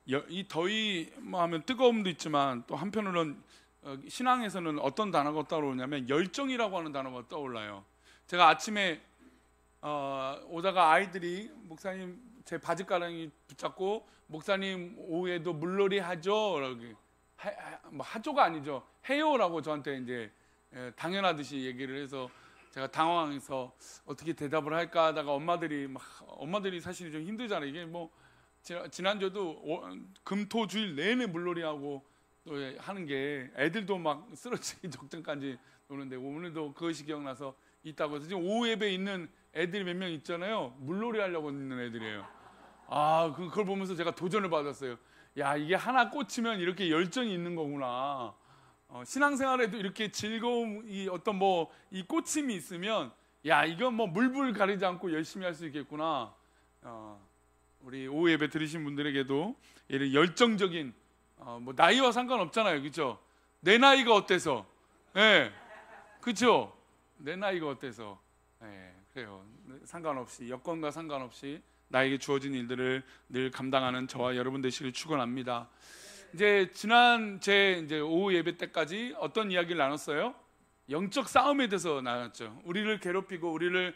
이 더위 뭐 하면 뜨거움도 있지만 또 한편으로는 신앙에서는 어떤 단어가 떠오르냐면 열정이라고 하는 단어가 떠올라요. 제가 아침에 오다가 아이들이 목사님 제 바지가랑이 붙잡고 목사님 오후에도 물놀이 하죠? 뭐 하죠가 아니죠. 해요라고 저한테 이제 당연하듯이 얘기를 해서 제가 당황해서 어떻게 대답을 할까 하다가 엄마들이 사실 좀 힘들잖아요. 이게 뭐 지난주에도 금토주일 내내 물놀이하고 또 하는 게 애들도 막 쓰러지기 적전까지 노는데 오늘도 그것이 기억나서 있다고 해서 지금 오후 예배에 있는 애들이 몇 명 있잖아요. 물놀이 하려고 있는 애들이에요. 그걸 보면서 제가 도전을 받았어요. 야, 이게 하나 꽂히면 이렇게 열정이 있는 거구나. 신앙생활에도 이렇게 즐거움, 어떤 이 꽂힘이 있으면, 야, 이건 뭐 물불 가리지 않고 열심히 할 수 있겠구나. 우리 오후 예배 들으신 분들에게도 이런 열정적인, 뭐 나이와 상관없잖아요, 그렇죠? 내 나이가 어때서, 예, 그렇죠? 내 나이가 어때서, 예, 그래요. 상관없이 여건과 상관없이 나에게 주어진 일들을 늘 감당하는 저와 여러분 되시길 축원합니다. 이제 지난 이제 오후 예배 때까지 어떤 이야기를 나눴어요? 영적 싸움에 대해서 나눴죠. 우리를 괴롭히고 우리를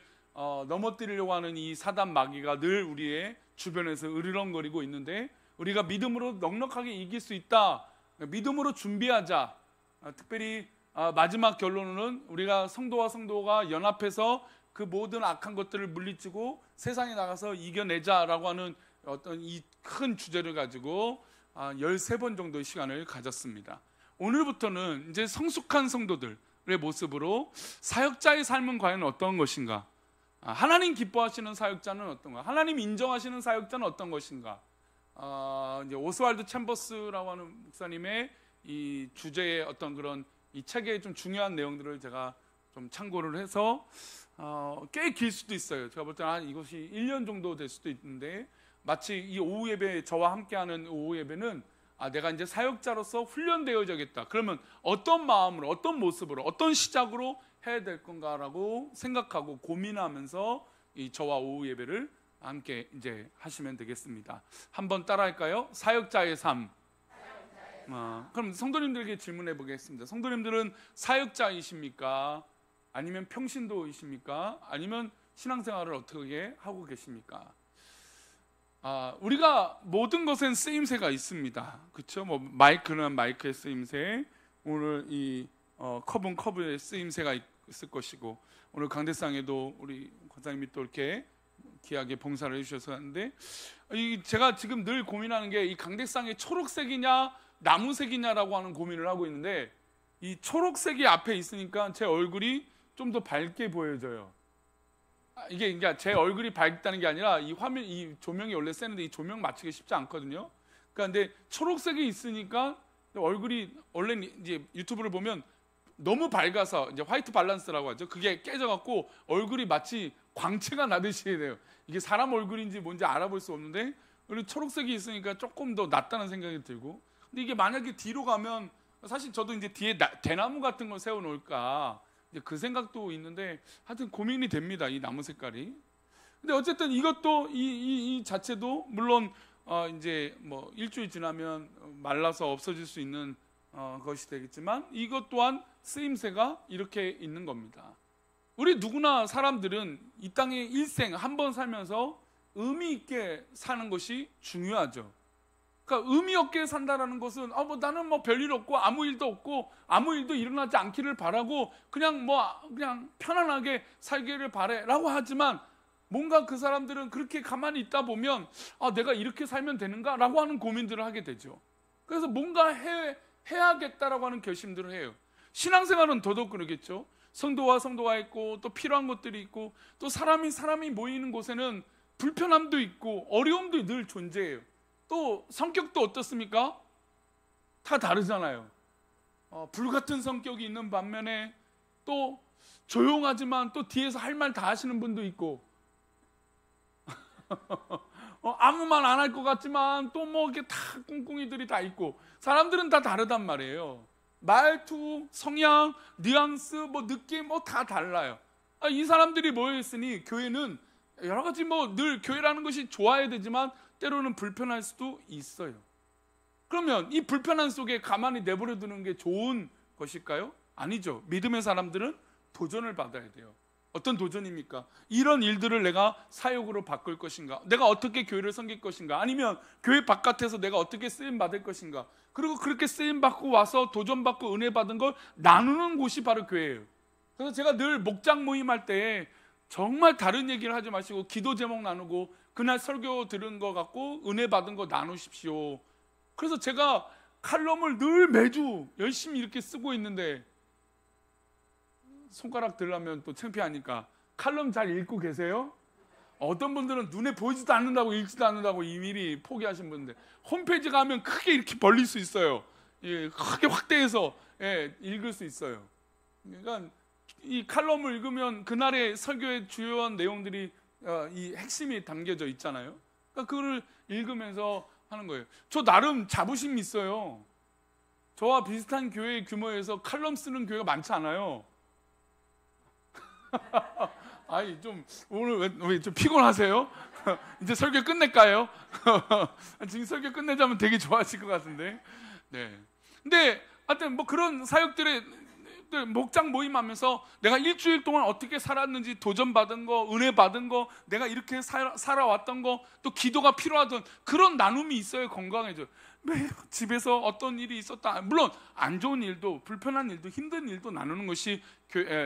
넘어뜨리려고 하는 이 사단 마귀가 늘 우리의 주변에서 으르렁거리고 있는데 우리가 믿음으로 넉넉하게 이길 수 있다. 믿음으로 준비하자. 특별히 마지막 결론은 우리가 성도가 연합해서 그 모든 악한 것들을 물리치고 세상에 나가서 이겨내자라고 하는 어떤 이 큰 주제를 가지고 13번 정도의 시간을 가졌습니다. 오늘부터는 이제 성숙한 성도들의 모습으로 사역자의 삶은 과연 어떤 것인가? 하나님 기뻐하시는 사역자는 어떤가? 하나님 인정하시는 사역자는 어떤 것인가? 이제 오스왈드 챔버스라고 하는 목사님의 이 주제의 어떤 그런 이 책의 좀 중요한 내용들을 제가 좀 참고를 해서 꽤 길 수도 있어요. 제가 볼 때는 이것이 1년 정도 될 수도 있는데 마치 이 오후 예배, 저와 함께하는 오후 예배는 내가 이제 사역자로서 훈련되어야겠다. 그러면 어떤 마음으로, 어떤 모습으로, 어떤 시작으로 해야 될 건가라고 생각하고 고민하면서 이 저와 오후 예배를 함께 이제 하시면 되겠습니다. 한번 따라할까요? 사역자의 삶. 그럼 성도님들에게 질문해 보겠습니다. 성도님들은 사역자이십니까? 아니면 평신도이십니까? 아니면 신앙생활을 어떻게 하고 계십니까? 우리가 모든 것엔 쓰임새가 있습니다. 그렇죠? 뭐 마이크는 마이크의 쓰임새, 오늘 이 컵은 컵의 쓰임새가 있을 것이고, 오늘 강대상에도 우리 권사님이 또 이렇게 귀하게 봉사를 해주셔서 하는데, 제가 지금 늘 고민하는 게 이 강대상이 초록색이냐 나무색이냐라고 하는 고민을 하고 있는데, 이 초록색이 앞에 있으니까 제 얼굴이 좀 더 밝게 보여져요. 이게 그러니까 제 얼굴이 밝다는 게 아니라 이 화면, 이 조명이 원래 세는데 이 조명 맞추기 쉽지 않거든요. 그러니까 근데 초록색이 있으니까 얼굴이 원래 이제 유튜브를 보면 너무 밝아서 이제 화이트 밸런스라고 하죠. 그게 깨져갖고 얼굴이 마치 광채가 나듯이 돼요. 이게 사람 얼굴인지 뭔지 알아볼 수 없는데 그리고 초록색이 있으니까 조금 더 낫다는 생각이 들고. 근데 이게 만약에 뒤로 가면 사실 저도 이제 뒤에 대나무 같은 걸 세워놓을까. 그 생각도 있는데 하여튼 고민이 됩니다. 이 나무 색깔이. 근데 어쨌든 이것도 이 자체도 물론 이제 뭐 일주일 지나면 말라서 없어질 수 있는 것이 되겠지만 이것 또한 쓰임새가 이렇게 있는 겁니다. 우리 누구나 사람들은 이 땅의 일생 한 번 살면서 의미 있게 사는 것이 중요하죠. 그러니까 의미 없게 산다라는 것은 뭐 나는 뭐 별일 없고 아무 일도 없고 아무 일도 일어나지 않기를 바라고 그냥 편안하게 살기를 바래라고 하지만 뭔가 그 사람들은 그렇게 가만히 있다 보면 내가 이렇게 살면 되는가라고 하는 고민들을 하게 되죠. 그래서 뭔가 해야겠다라고 하는 결심들을 해요. 신앙생활은 더더욱 그러겠죠. 성도가 있고 또 필요한 것들이 있고 또 사람이 모이는 곳에는 불편함도 있고 어려움도 늘 존재해요. 또 성격도 어떻습니까? 다 다르잖아요. 불같은 성격이 있는 반면에 또 조용하지만 또 뒤에서 할 말 다 하시는 분도 있고 아무 말 안 할 것 같지만 또 뭐 이렇게 다 꿍꿍이들이 다 있고 사람들은 다 다르단 말이에요. 말투, 성향, 뉘앙스, 뭐 느낌 뭐 다 달라요. 이 사람들이 모여 있으니 교회는 여러 가지 늘 교회라는 것이 좋아야 되지만 때로는 불편할 수도 있어요. 그러면 이 불편한 속에 가만히 내버려 두는 게 좋은 것일까요? 아니죠. 믿음의 사람들은 도전을 받아야 돼요. 어떤 도전입니까? 이런 일들을 내가 사역으로 바꿀 것인가? 내가 어떻게 교회를 섬길 것인가? 아니면 교회 바깥에서 내가 어떻게 쓰임 받을 것인가? 그리고 그렇게 쓰임 받고 와서 도전 받고 은혜 받은 걸 나누는 곳이 바로 교회예요. 그래서 제가 늘 목장 모임할 때 정말 다른 얘기를 하지 마시고 기도 제목 나누고 그날 설교 들은 거 갖고 은혜 받은 거 나누십시오. 그래서 제가 칼럼을 늘 매주 열심히 이렇게 쓰고 있는데, 손가락 들라면 또 창피하니까 칼럼 잘 읽고 계세요? 어떤 분들은 눈에 보이지도 않는다고 읽지도 않는다고 이미리 포기하신 분들, 홈페이지 가면 크게 이렇게 벌릴 수 있어요. 예, 크게 확대해서 읽을 수 있어요. 그러니까 이 칼럼을 읽으면 그날의 설교의 주요한 내용들이 이 핵심이 담겨져 있잖아요. 그러니까 그거를 읽으면서 하는 거예요. 저 나름 자부심이 있어요. 저와 비슷한 교회 규모에서 칼럼 쓰는 교회가 많지 않아요. 아니 좀 오늘 왜 좀 피곤하세요? 이제 설교 끝낼까요? 지금 설교 끝내자면 되게 좋아하실 것 같은데. 네. 근데 하여튼 뭐 그런 사역들의 목장 모임하면서 내가 일주일 동안 어떻게 살았는지 도전받은 거, 은혜 받은 거, 내가 이렇게 살아왔던 거, 또 기도가 필요하던 그런 나눔이 있어요. 건강해져요. 집에서 어떤 일이 있었다, 물론 안 좋은 일도, 불편한 일도, 힘든 일도 나누는 것이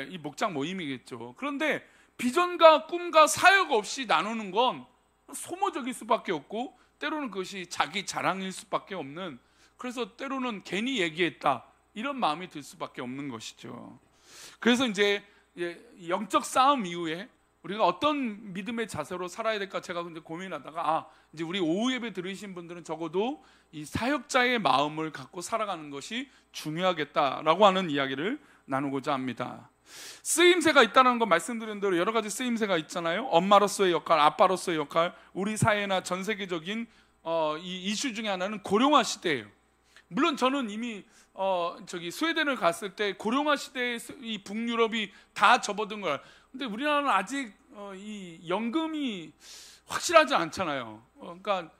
이 목장 모임이겠죠. 그런데 비전과 꿈과 사역 없이 나누는 건 소모적일 수밖에 없고, 때로는 그것이 자기 자랑일 수밖에 없는, 그래서 때로는 괜히 얘기했다 이런 마음이 들 수밖에 없는 것이죠. 그래서 이제 영적 싸움 이후에 우리가 어떤 믿음의 자세로 살아야 될까 제가 근데 고민하다가, 이제 우리 오후 예배 들으신 분들은 적어도 이 사역자의 마음을 갖고 살아가는 것이 중요하겠다라고 하는 이야기를 나누고자 합니다. 쓰임새가 있다는 거 말씀드린 대로 여러 가지 쓰임새가 있잖아요. 엄마로서의 역할, 아빠로서의 역할, 우리 사회나 전 세계적인 이 이슈 중에 하나는 고령화 시대예요. 물론 저는 이미 스웨덴을 갔을 때 고령화 시대에 이 북유럽이 다 접어든 걸, 근데 우리나라는 아직 이 연금이 확실하지 않잖아요. 그러니까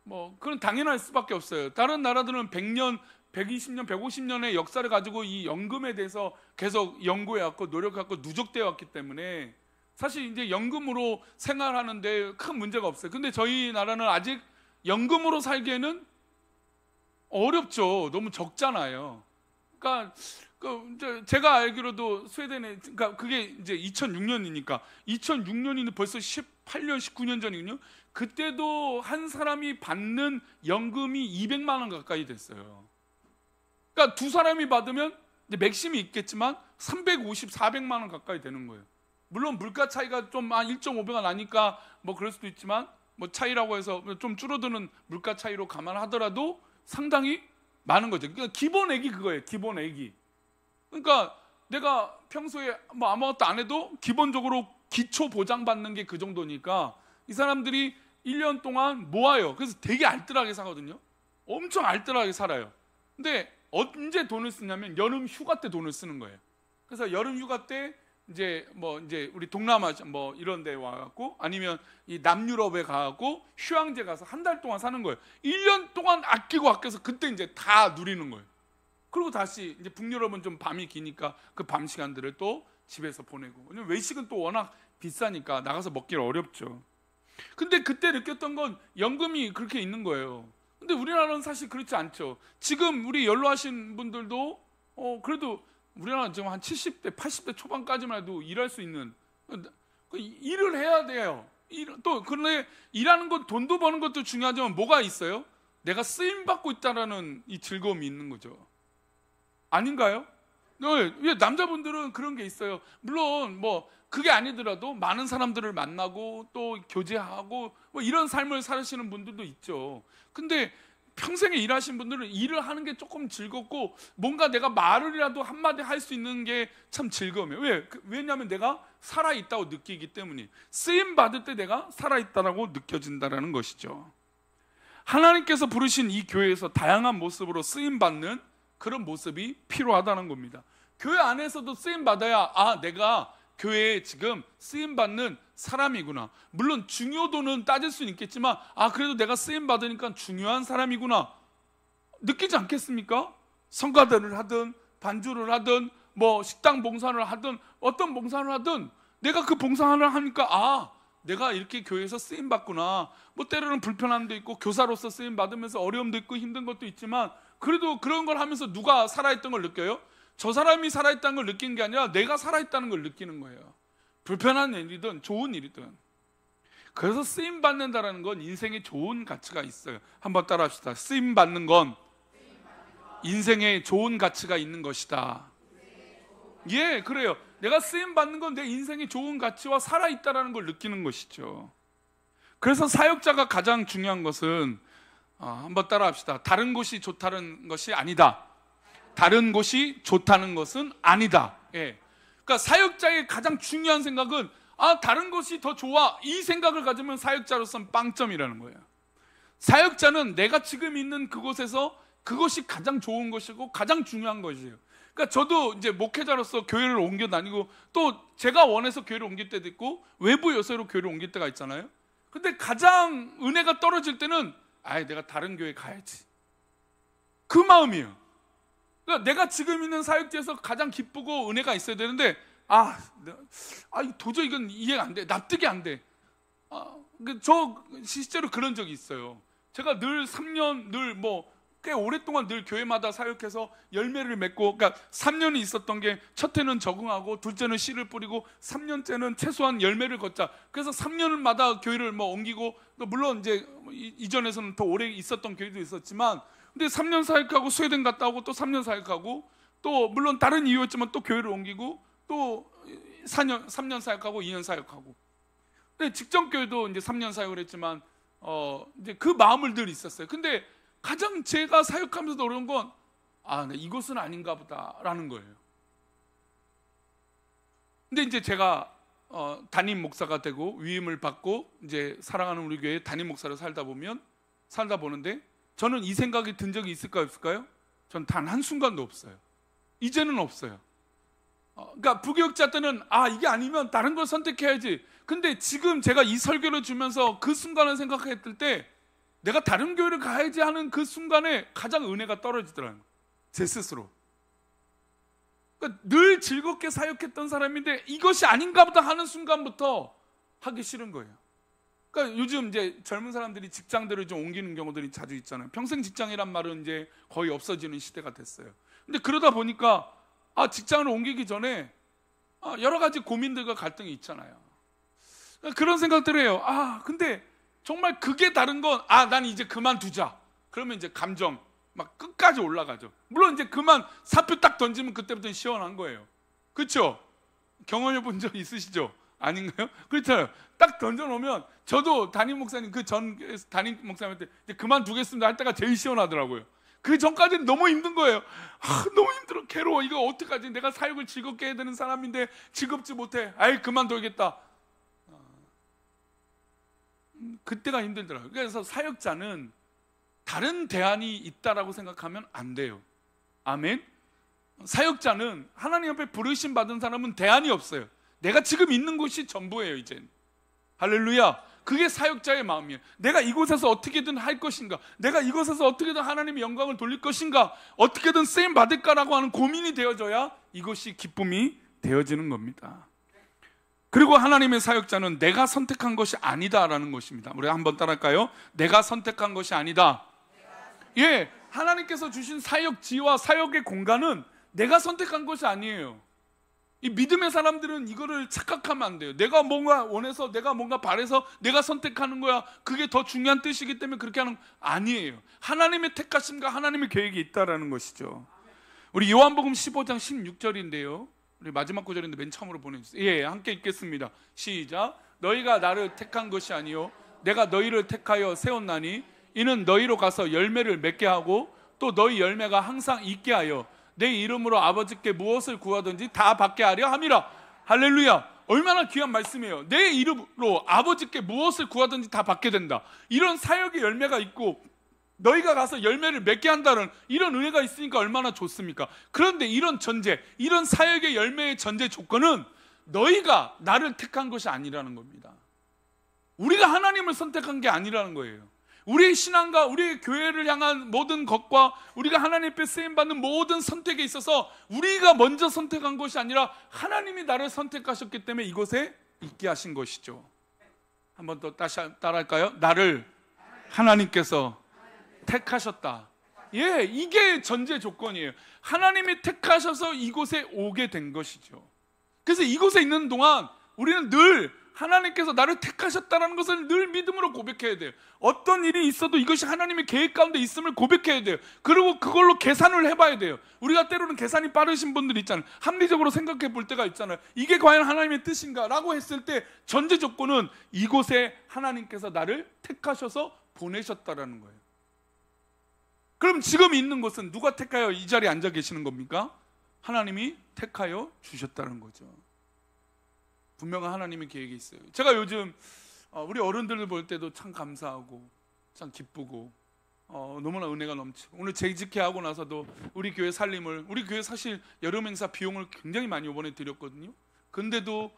뭐 그건 당연할 수밖에 없어요. 다른 나라들은 100년, 120년, 150년의 역사를 가지고 이 연금에 대해서 계속 연구해왔고 노력해왔고 누적되어 왔기 때문에 사실 이제 연금으로 생활하는데 큰 문제가 없어요. 근데 저희 나라는 아직 연금으로 살기에는 어렵죠. 너무 적잖아요. 그러니까 이제 제가 알기로도 스웨덴에, 그러니까 그게 이제 2006년이니까 2006년이면 벌써 18년, 19년 전이군요. 그때도 한 사람이 받는 연금이 200만 원 가까이 됐어요. 그러니까 두 사람이 받으면 이제 맥심이 있겠지만 350, 400만 원 가까이 되는 거예요. 물론 물가 차이가 좀 1.5배가 나니까 뭐 그럴 수도 있지만, 뭐 차이라고 해서 좀 줄어드는 물가 차이로 감안하더라도 상당히 많은 거죠. 그러니까 기본액이 그거예요. 기본액이. 그러니까 내가 평소에 뭐 아무것도 안 해도 기본적으로 기초 보장 받는 게 그 정도니까 이 사람들이 1년 동안 모아요. 그래서 되게 알뜰하게 사거든요. 엄청 알뜰하게 살아요. 근데 언제 돈을 쓰냐면 여름 휴가 때 돈을 쓰는 거예요. 그래서 여름 휴가 때 이제 우리 동남아 뭐 이런 데 와갖고, 아니면 이 남유럽에 가갖고 휴양지 가서 한 달 동안 사는 거예요. 1년 동안 아껴서 그때 이제 다 누리는 거예요. 그리고 다시 이제 북유럽은 좀 밤이 기니까 그 밤 시간들을 또 집에서 보내고, 왜냐면 외식은 또 워낙 비싸니까 나가서 먹기 어렵죠. 근데 그때 느꼈던 건 연금이 그렇게 있는 거예요. 근데 우리나라는 사실 그렇지 않죠. 지금 우리 연로하신 분들도 그래도 우리나라는 지금 한 70대, 80대 초반까지만 해도 일할 수 있는, 일을 해야 돼요. 또 그런데 일하는 건, 돈도 버는 것도 중요하지만 뭐가 있어요? 내가 쓰임 받고 있다라는 이 즐거움이 있는 거죠. 아닌가요? 왜 남자분들은 그런 게 있어요. 물론 뭐 그게 아니더라도 많은 사람들을 만나고 또 교제하고 뭐 이런 삶을 사시는 분들도 있죠. 근데 평생에 일하신 분들은 일을 하는 게 조금 즐겁고, 뭔가 내가 말을이라도 한마디 할 수 있는 게 참 즐거움이에요. 왜냐하면 내가 살아있다고 느끼기 때문에, 쓰임 받을 때 내가 살아있다고 느껴진다는 것이죠. 하나님께서 부르신 이 교회에서 다양한 모습으로 쓰임 받는 그런 모습이 필요하다는 겁니다. 교회 안에서도 쓰임 받아야, 내가 교회에 지금 쓰임 받는 사람이구나. 물론 중요도는 따질 수는 있겠지만, 그래도 내가 쓰임 받으니까 중요한 사람이구나. 느끼지 않겠습니까? 성가대를 하든 반주를 하든 뭐 식당 봉사를 하든 어떤 봉사를 하든 내가 그 봉사를 하니까 내가 이렇게 교회에서 쓰임 받구나. 뭐 때로는 불편함도 있고 교사로서 쓰임 받으면서 어려움도 있고 힘든 것도 있지만 그래도 그런 걸 하면서 누가 살아있던 걸 느껴요? 저 사람이 살아있다는 걸 느끼는 게 아니라 내가 살아있다는 걸 느끼는 거예요. 불편한 일이든 좋은 일이든. 그래서 쓰임 받는다라는 건 인생에 좋은 가치가 있어요. 한번 따라 합시다. 쓰임 받는 건 인생에 좋은 가치가 있는 것이다. 예, 그래요. 내가 쓰임 받는 건 내 인생에 좋은 가치와 살아있다라는 걸 느끼는 것이죠. 그래서 사역자가 가장 중요한 것은 한번 따라 합시다. 다른 곳이 좋다는 것이 아니다. 다른 곳이 좋다는 것은 아니다. 예. 그러니까 사역자의 가장 중요한 생각은 다른 것이 더 좋아. 이 생각을 가지면 사역자로서는 빵점이라는 거예요. 사역자는 내가 지금 있는 그곳에서 그것이 가장 좋은 것이고 가장 중요한 것이에요. 그러니까 저도 이제 목회자로서 교회를 옮겨 다니고 또 제가 원해서 교회를 옮길 때도 있고 외부 요소로 교회를 옮길 때가 있잖아요. 근데 가장 은혜가 떨어질 때는 내가 다른 교회 가야지. 그 마음이에요. 그러니까 내가 지금 있는 사역지에서 가장 기쁘고 은혜가 있어야 되는데 도저히 이건 이해가 안 돼. 납득이 안 돼. 저 실제로 그런 적이 있어요. 제가 늘 3년 꽤 오랫동안 늘 교회마다 사역해서 열매를 맺고, 그러니까 3년이 있었던 게 첫 해는 적응하고 둘째는 씨를 뿌리고 3년째는 최소한 열매를 걷자. 그래서 3년마다 교회를 옮기고, 물론 이제 이전에서는 더 오래 있었던 교회도 있었지만, 근데 3년 사역하고 스웨덴 갔다 오고 또 3년 사역하고 또 물론 다른 이유였지만 또 교회를 옮기고 또 3년 사역하고 2년 사역하고. 근데 직전 교회도 이제 3년 사역을 했지만 이제 그 마음을 늘 있었어요. 근데 가장 제가 사역하면서 어려운 건 이것은 아닌가 보다라는 거예요. 근데 이제 제가 담임 목사가 되고 위임을 받고 이제 사랑하는 우리 교회 담임 목사로 살다 보는데 저는 이 생각이 든 적이 있을까요, 없을까요? 전 단 한순간도 없어요. 이제는 없어요. 그러니까 부교육자 때는 이게 아니면 다른 걸 선택해야지. 근데 지금 제가 이 설교를 주면서 그 순간을 생각했을 때 내가 다른 교회를 가야지 하는 그 순간에 가장 은혜가 떨어지더라고요. 제 스스로. 그러니까 늘 즐겁게 사역했던 사람인데 이것이 아닌가 보다 하는 순간부터 하기 싫은 거예요. 그러니까 요즘 이제 젊은 사람들이 직장들을 좀 옮기는 경우들이 자주 있잖아요. 평생 직장이란 말은 이제 거의 없어지는 시대가 됐어요. 근데 그러다 보니까 직장을 옮기기 전에 여러 가지 고민들과 갈등이 있잖아요. 그러니까 그런 생각들을 해요. 근데 정말 그게 다른 건 난 이제 그만두자. 그러면 이제 감정 막 끝까지 올라가죠. 물론 이제 사표 딱 던지면 그때부터는 시원한 거예요. 그렇죠? 경험해 본 적 있으시죠? 아닌가요? 그렇잖아요. 딱 던져놓으면 저도 담임 목사님 전 담임 목사님한테 이제 그만두겠습니다 할 때가 제일 시원하더라고요. 그 전까지는 너무 힘든 거예요. 너무 힘들어, 괴로워. 이거 어떡하지? 내가 사역을 즐겁게 해야 되는 사람인데 즐겁지 못해. 그만둬야겠다. 그때가 힘들더라고요. 그래서 사역자는 다른 대안이 있다라고 생각하면 안 돼요. 아멘. 사역자는 하나님 앞에 부르심 받은 사람은 대안이 없어요. 내가 지금 있는 곳이 전부예요. 이젠. 할렐루야. 그게 사역자의 마음이에요. 내가 이곳에서 어떻게든 할 것인가, 내가 이곳에서 어떻게든 하나님의 영광을 돌릴 것인가, 어떻게든 쓰임 받을까라고 하는 고민이 되어져야 이것이 기쁨이 되어지는 겁니다. 그리고 하나님의 사역자는 내가 선택한 것이 아니다라는 것입니다. 우리 한번 따라할까요? 내가 선택한 것이 아니다. 예, 하나님께서 주신 사역지와 사역의 공간은 내가 선택한 것이 아니에요. 이 믿음의 사람들은 이거를 착각하면 안 돼요. 내가 뭔가 원해서, 내가 뭔가 바래서 내가 선택하는 거야, 그게 더 중요한 뜻이기 때문에 그렇게 하는 거 아니에요. 하나님의 택하심과 하나님의 계획이 있다라는 것이죠. 우리 요한복음 15장 16절인데요 우리 마지막 구절인데 맨 처음으로 보내주세요. 예, 함께 읽겠습니다. 시작. 너희가 나를 택한 것이 아니요 내가 너희를 택하여 세웠나니 이는 너희로 가서 열매를 맺게 하고 또 너희 열매가 항상 있게 하여 내 이름으로 아버지께 무엇을 구하든지 다 받게 하려 함이라. 할렐루야. 얼마나 귀한 말씀이에요. 내 이름으로 아버지께 무엇을 구하든지 다 받게 된다. 이런 사역의 열매가 있고 너희가 가서 열매를 맺게 한다는 이런 은혜가 있으니까 얼마나 좋습니까? 그런데 이런 전제, 이런 사역의 열매의 전제 조건은 너희가 나를 택한 것이 아니라는 겁니다. 우리가 하나님을 선택한 게 아니라는 거예요. 우리의 신앙과 우리의 교회를 향한 모든 것과 우리가 하나님 앞에 쓰임받는 모든 선택에 있어서 우리가 먼저 선택한 것이 아니라 하나님이 나를 선택하셨기 때문에 이곳에 있게 하신 것이죠. 한번 더 다시 따라할까요? 나를 하나님께서 택하셨다. 예, 이게 전제 조건이에요. 하나님이 택하셔서 이곳에 오게 된 것이죠. 그래서 이곳에 있는 동안 우리는 늘 하나님께서 나를 택하셨다는 것을 늘 믿음으로 고백해야 돼요. 어떤 일이 있어도 이것이 하나님의 계획 가운데 있음을 고백해야 돼요. 그리고 그걸로 계산을 해봐야 돼요. 우리가 때로는 계산이 빠르신 분들 있잖아요. 합리적으로 생각해 볼 때가 있잖아요. 이게 과연 하나님의 뜻인가? 라고 했을 때 전제 조건은 이곳에 하나님께서 나를 택하셔서 보내셨다라는 거예요. 그럼 지금 있는 곳은 누가 택하여 이 자리에 앉아 계시는 겁니까? 하나님이 택하여 주셨다는 거죠. 분명한 하나님의 계획이 있어요. 제가 요즘 우리 어른들을 볼 때도 참 감사하고 참 기쁘고 너무나 은혜가 넘치고, 오늘 재직회하고 나서도 우리 교회 살림을, 우리 교회 사실 여름 행사 비용을 굉장히 많이 이번에 드렸거든요. 근데도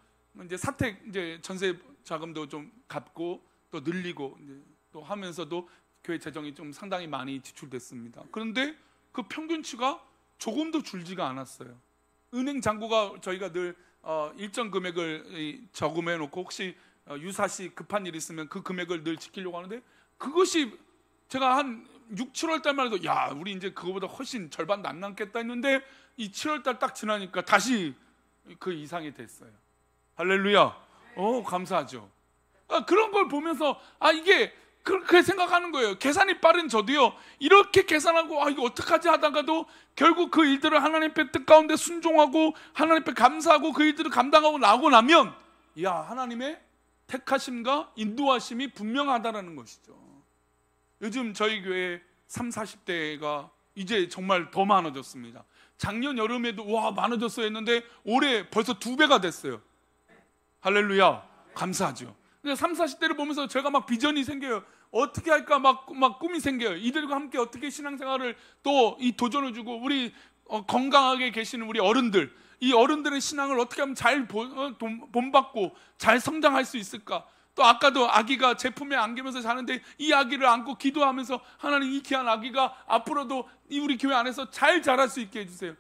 이제 사택 이제 전세 자금도 좀 갚고 또 늘리고 이제 또 하면서도 교회 재정이 좀 상당히 많이 지출됐습니다. 그런데 그 평균치가 조금도 줄지가 않았어요. 은행 잔고가 저희가 늘 일정 금액을 저금해 놓고 혹시 유사시 급한 일 있으면 그 금액을 늘 지키려고 하는데, 그것이 제가 한 6, 7월 달만 해도 야, 우리 이제 그거보다 훨씬 절반도 안 남겠다 했는데 이 7월 달 딱 지나니까 다시 그 이상이 됐어요. 할렐루야. 감사하죠. 그런 걸 보면서 이게 그렇게 생각하는 거예요. 계산이 빠른 저도요, 이렇게 계산하고 이거 어떡하지 하다가도 결국 그 일들을 하나님 앞에 뜻 가운데 순종하고 하나님 앞에 감사하고 그 일들을 감당하고 나오고 나면 하나님의 택하심과 인도하심이 분명하다는 것이죠. 요즘 저희 교회 30, 40대가 이제 정말 더 많아졌습니다. 작년 여름에도 많아졌어야 했는데 올해 벌써 2배가 됐어요. 할렐루야. 감사하죠. 30, 40대를 보면서 제가 막 비전이 생겨요. 어떻게 할까 막 꿈이 생겨요. 이들과 함께 어떻게 신앙생활을 또 이 도전을 주고, 우리 건강하게 계시는 우리 어른들, 이 어른들의 신앙을 어떻게 하면 잘 본받고 잘 성장할 수 있을까. 또 아까도 아기가 제 품에 안기면서 자는데 이 아기를 안고 기도하면서 하나님, 이 귀한 아기가 앞으로도 우리 교회 안에서 잘 자랄 수 있게 해주세요.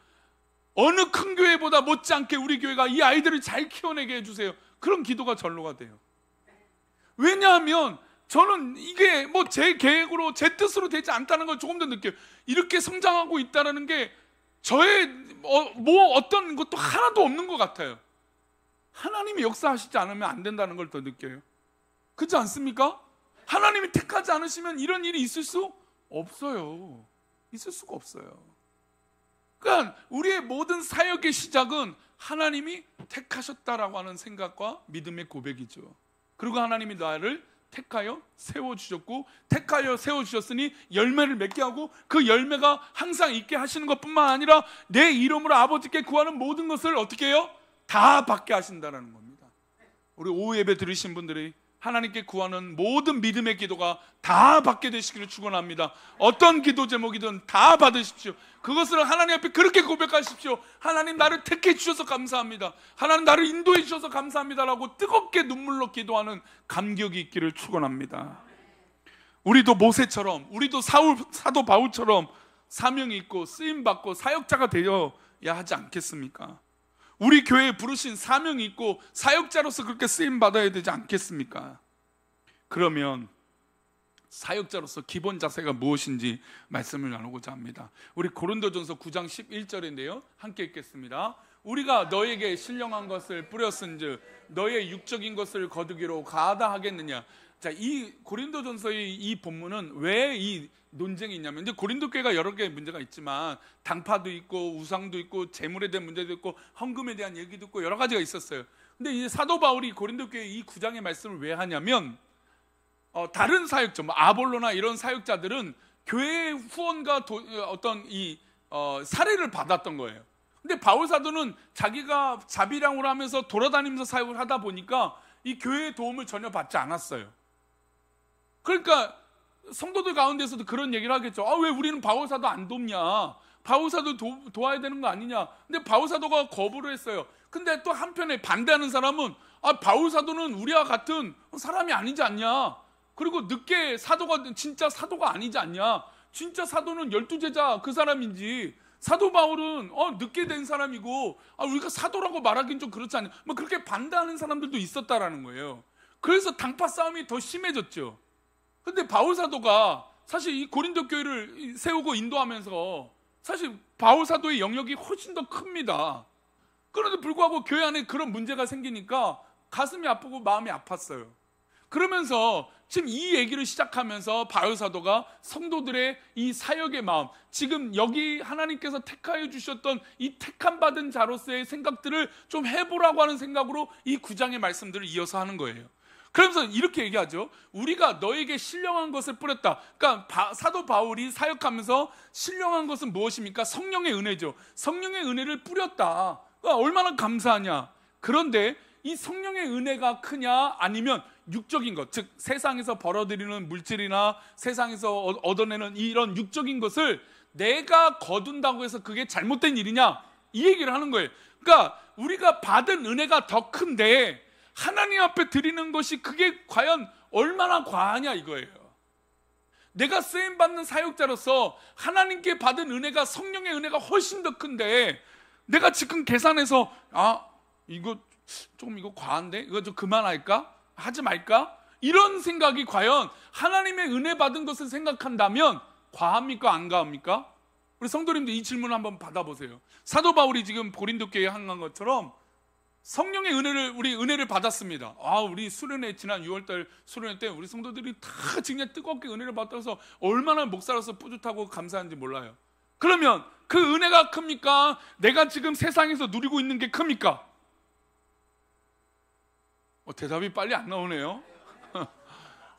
어느 큰 교회보다 못지않게 우리 교회가 이 아이들을 잘 키워내게 해주세요. 그런 기도가 전로가 돼요. 왜냐하면 저는 이게 제 계획으로 제 뜻으로 되지 않다는 걸 조금 더 느껴요. 이렇게 성장하고 있다는 게 저의 어떤 것도 하나도 없는 것 같아요. 하나님이 역사하시지 않으면 안 된다는 걸 더 느껴요. 그렇지 않습니까? 하나님이 택하지 않으시면 이런 일이 있을 수 없어요. 있을 수가 없어요. 그러니까 우리의 모든 사역의 시작은 하나님이 택하셨다라고 하는 생각과 믿음의 고백이죠. 그리고 하나님이 나를 택하여 세워주셨고, 택하여 세워주셨으니 열매를 맺게 하고, 그 열매가 항상 있게 하시는 것뿐만 아니라 내 이름으로 아버지께 구하는 모든 것을 어떻게 해요? 다 받게 하신다는 겁니다. 우리 오후 예배 들으신 분들이 하나님께 구하는 모든 믿음의 기도가 다 받게 되시기를 축원합니다. 어떤 기도 제목이든 다 받으십시오. 그것을 하나님 앞에 그렇게 고백하십시오. 하나님, 나를 택해 주셔서 감사합니다. 하나님, 나를 인도해 주셔서 감사합니다라고 뜨겁게 눈물로 기도하는 감격이 있기를 축원합니다. 우리도 모세처럼, 우리도 사도 바울처럼 사명이 있고 쓰임받고 사역자가 되어야 하지 않겠습니까? 우리 교회에 부르신 사명이 있고 사역자로서 그렇게 쓰임받아야 되지 않겠습니까? 그러면 사역자로서 기본 자세가 무엇인지 말씀을 나누고자 합니다. 우리 고린도전서 9장 11절인데요, 함께 읽겠습니다. 우리가 너에게 신령한 것을 뿌렸은즉 너의 육적인 것을 거두기로 가다하겠느냐. 자, 이 고린도전서의 이 본문은 왜 이 논쟁이 있냐면, 이제 고린도 교회가 여러 개의 문제가 있지만 당파도 있고 우상도 있고 재물에 대한 문제도 있고 헌금에 대한 얘기도 있고 여러 가지가 있었어요. 근데 이제 사도 바울이 고린도 교회 이 9장의 말씀을 왜 하냐면, 다른 사역자, 아볼로나 이런 사역자들은 교회의 후원과 어떤 사례를 받았던 거예요. 근데 바울 사도는 자기가 자비량으로 하면서 돌아다니면서 사역을 하다 보니까 이 교회의 도움을 전혀 받지 않았어요. 그러니까 성도들 가운데서도 그런 얘기를 하겠죠. 왜 우리는 바울 사도 안 돕냐? 바울 사도 도와야 되는 거 아니냐? 근데 바울 사도가 거부를 했어요. 근데 또 한편에 반대하는 사람은 바울 사도는 우리와 같은 사람이 아니지 않냐? 그리고 늦게 사도가 진짜 사도가 아니지 않냐? 진짜 사도는 12제자 그 사람인지, 사도 바울은 늦게 된 사람이고 우리가 사도라고 말하기는 좀 그렇지 않냐? 뭐 그렇게 반대하는 사람들도 있었다라는 거예요. 그래서 당파 싸움이 더 심해졌죠. 근데 바울 사도가 사실 이 고린도 교회를 세우고 인도하면서 사실 바울 사도의 영역이 훨씬 더 큽니다. 그런데 불구하고 교회 안에 그런 문제가 생기니까 가슴이 아프고 마음이 아팠어요. 그러면서 지금 이 얘기를 시작하면서 바울 사도가 성도들의 이 사역의 마음, 지금 여기 하나님께서 택하여 주셨던 이 택함 받은 자로서의 생각들을 좀 해보라고 하는 생각으로 이 9장의 말씀들을 이어서 하는 거예요. 그러면서 이렇게 얘기하죠. 우리가 너에게 신령한 것을 뿌렸다. 그러니까 사도 바울이 사역하면서 신령한 것은 무엇입니까? 성령의 은혜죠. 성령의 은혜를 뿌렸다. 그러니까 얼마나 감사하냐. 그런데 이 성령의 은혜가 크냐, 아니면 육적인 것, 즉 세상에서 벌어들이는 물질이나 세상에서 얻어내는 이런 육적인 것을 내가 거둔다고 해서 그게 잘못된 일이냐, 이 얘기를 하는 거예요. 그러니까 우리가 받은 은혜가 더 큰데 하나님 앞에 드리는 것이 그게 과연 얼마나 과하냐 이거예요. 내가 쓰임받는 사역자로서 하나님께 받은 은혜가, 성령의 은혜가 훨씬 더 큰데 내가 지금 계산해서 이거 과한데? 이거 좀 그만할까? 하지 말까? 이런 생각이 과연 하나님의 은혜 받은 것을 생각한다면 과합니까? 안 과합니까? 우리 성도님들 이 질문을 한번 받아보세요. 사도 바울이 지금 고린도 교회에 한 것처럼 성령의 은혜를 받았습니다. 우리 수련회, 지난 6월달 수련회 때 우리 성도들이 다 그냥 뜨겁게 은혜를 받아서 얼마나 목사로서 뿌듯하고 감사한지 몰라요. 그러면 그 은혜가 큽니까? 내가 지금 세상에서 누리고 있는 게 큽니까? 대답이 빨리 안 나오네요.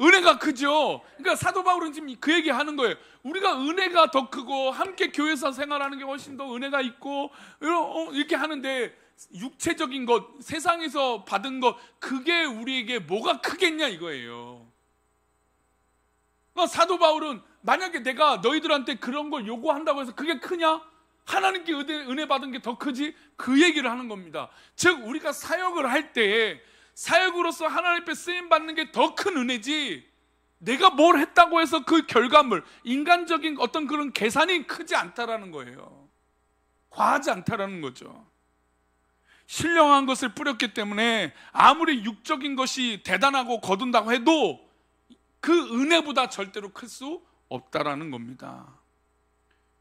은혜가 크죠. 그러니까 사도 바울은 지금 그 얘기 하는 거예요. 우리가 은혜가 더 크고 함께 교회에서 생활하는 게 훨씬 더 은혜가 있고 이렇게 하는데 육체적인 것, 세상에서 받은 것, 그게 우리에게 뭐가 크겠냐 이거예요. 그러니까 사도 바울은 만약에 내가 너희들한테 그런 걸 요구한다고 해서 그게 크냐? 하나님께 은혜 받은 게 더 크지? 그 얘기를 하는 겁니다. 즉 우리가 사역을 할 때 사역으로서 하나님 앞에 쓰임받는 게 더 큰 은혜지, 내가 뭘 했다고 해서 그 결과물, 인간적인 어떤 그런 계산이 크지 않다라는 거예요. 과하지 않다라는 거죠. 신령한 것을 뿌렸기 때문에 아무리 육적인 것이 대단하고 거둔다고 해도 그 은혜보다 절대로 클 수 없다라는 겁니다.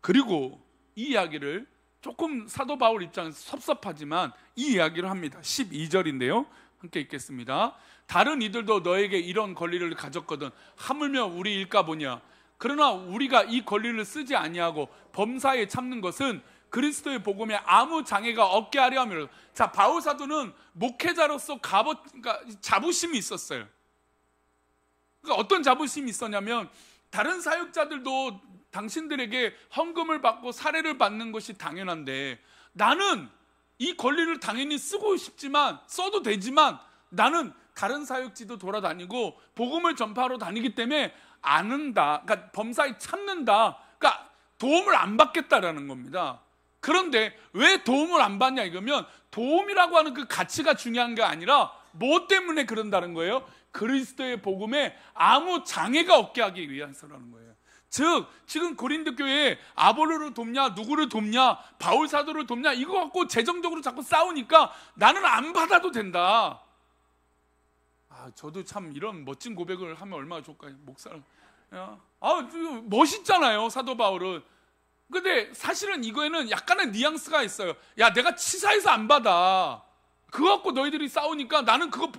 그리고 이 이야기를 조금 사도 바울 입장에서 섭섭하지만 이 이야기를 합니다. 12절인데요 함께 읽겠습니다. 다른 이들도 너에게 이런 권리를 가졌거든 하물며 우리 일까 보냐. 그러나 우리가 이 권리를 쓰지 아니하고 범사에 참는 것은 그리스도의 복음에 아무 장애가 없게 하려 함이라. 자, 바울 사도는 목회자로서 그러니까 자부심이 있었어요. 그러니까 어떤 자부심이 있었냐면, 다른 사역자들도 당신들에게 헌금을 받고 사례를 받는 것이 당연한데 나는 이 권리를 당연히 쓰고 싶지만, 써도 되지만 나는 다른 사역지도 돌아다니고 복음을 전파하러 다니기 때문에 안 한다. 그러니까 범사에 참는다. 그러니까 도움을 안 받겠다라는 겁니다. 그런데 왜 도움을 안 받냐 이거면, 도움이라고 하는 그 가치가 중요한 게 아니라 뭐 때문에 그런다는 거예요? 그리스도의 복음에 아무 장애가 없게 하기 위해서라는 거예요. 즉 지금 고린도 교회에 아볼로를 돕냐, 누구를 돕냐, 바울 사도를 돕냐, 이거 갖고 재정적으로 자꾸 싸우니까 나는 안 받아도 된다. 저도 참 이런 멋진 고백을 하면 얼마나 좋을까요? 목사를 멋있잖아요 사도 바울은. 근데 사실은 이거에는 약간의 뉘앙스가 있어요. 야, 내가 치사해서 안 받아, 그거 갖고 너희들이 싸우니까 나는 그거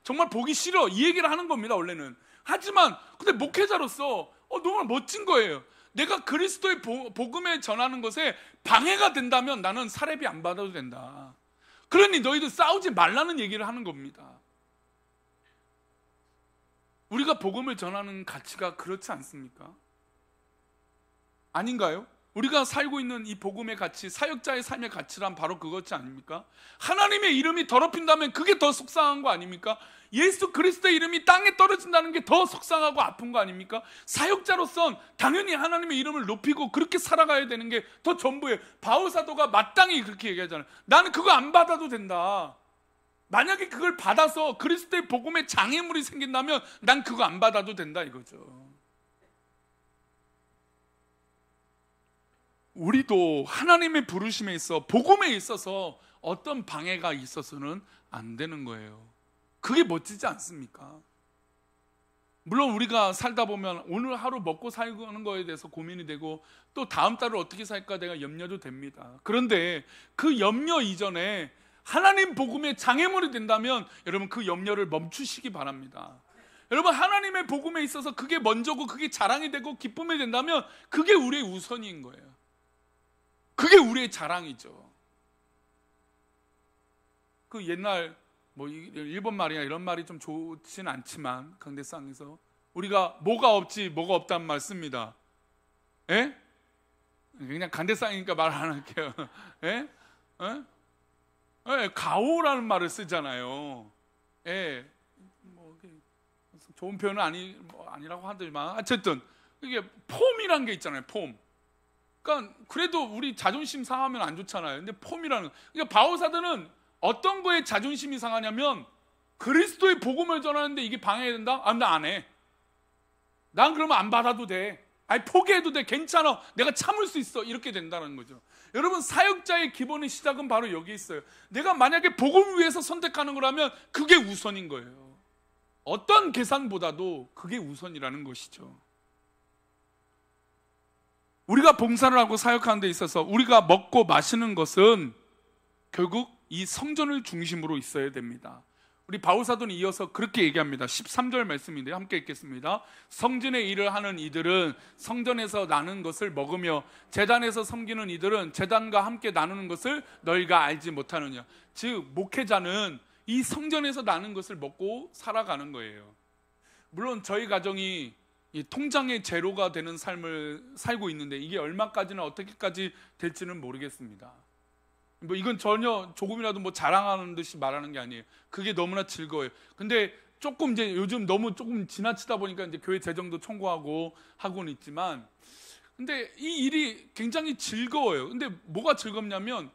정말 보기 싫어, 이 얘기를 하는 겁니다 원래는. 하지만 근데 목회자로서 너무 멋진 거예요. 내가 그리스도의 복음에 전하는 것에 방해가 된다면 나는 사례비 안 받아도 된다. 그러니 너희들 싸우지 말라는 얘기를 하는 겁니다. 우리가 복음을 전하는 가치가 그렇지 않습니까? 아닌가요? 우리가 살고 있는 이 복음의 가치, 사역자의 삶의 가치란 바로 그것이 아닙니까? 하나님의 이름이 더럽힌다면 그게 더 속상한 거 아닙니까? 예수 그리스도의 이름이 땅에 떨어진다는 게 더 속상하고 아픈 거 아닙니까? 사역자로선 당연히 하나님의 이름을 높이고 그렇게 살아가야 되는 게 더 전부예요. 바울 사도가 마땅히 그렇게 얘기하잖아요. 나는 그거 안 받아도 된다. 만약에 그걸 받아서 그리스도의 복음에 장애물이 생긴다면 난 그거 안 받아도 된다 이거죠. 우리도 하나님의 부르심에 있어 복음에 있어서 어떤 방해가 있어서는 안 되는 거예요. 그게 멋지지 않습니까? 물론 우리가 살다 보면 오늘 하루 먹고 살는 거에 대해서 고민이 되고 또 다음 달을 어떻게 살까 내가 염려도 됩니다. 그런데 그 염려 이전에 하나님 복음에 장애물이 된다면 여러분 그 염려를 멈추시기 바랍니다. 여러분 하나님의 복음에 있어서 그게 먼저고 그게 자랑이 되고 기쁨이 된다면 그게 우리의 우선인 거예요. 그게 우리의 자랑이죠. 그 옛날 뭐 일본 말이야 이런 말이 좀 좋진 않지만 강대상에서 우리가 뭐가 없지 뭐가 없단 말 씁니다. 예? 그냥 강대상이니까 말 안 할게요. 예? 예? 예, 가오라는 말을 쓰잖아요. 예, 뭐 좋은 표현은 아니라고 하지만 어쨌든 이게 폼이란 게 있잖아요. 폼. 그러니까 그래도 우리 자존심 상하면 안 좋잖아요. 근데 폼이라는 그러니까 바오사드는 어떤 거에 자존심이 상하냐면 그리스도의 복음을 전하는데 이게 방해된다? 아, 나 안 해. 난 그러면 안 받아도 돼. 아니 포기해도 돼. 괜찮아. 내가 참을 수 있어. 이렇게 된다는 거죠. 여러분 사역자의 기본의 시작은 바로 여기 있어요. 내가 만약에 복음을 위해서 선택하는 거라면 그게 우선인 거예요. 어떤 계산보다도 그게 우선이라는 것이죠. 우리가 봉사를 하고 사역하는 데 있어서 우리가 먹고 마시는 것은 결국 이 성전을 중심으로 있어야 됩니다. 우리 바울사도는 이어서 그렇게 얘기합니다. 13절 말씀인데 함께 읽겠습니다. 성전의 일을 하는 이들은 성전에서 나는 것을 먹으며 제단에서 섬기는 이들은 제단과 함께 나누는 것을 너희가 알지 못하느냐. 즉 목회자는 이 성전에서 나는 것을 먹고 살아가는 거예요. 물론 저희 가정이 이 통장의 제로가 되는 삶을 살고 있는데 이게 얼마까지나 어떻게까지 될지는 모르겠습니다. 뭐 이건 전혀 조금이라도 뭐 자랑하는 듯이 말하는 게 아니에요. 그게 너무나 즐거워요. 근데 조금 이제 요즘 너무 조금 지나치다 보니까 이제 교회 재정도 청구하고 하고는 있지만 근데 이 일이 굉장히 즐거워요. 근데 뭐가 즐겁냐면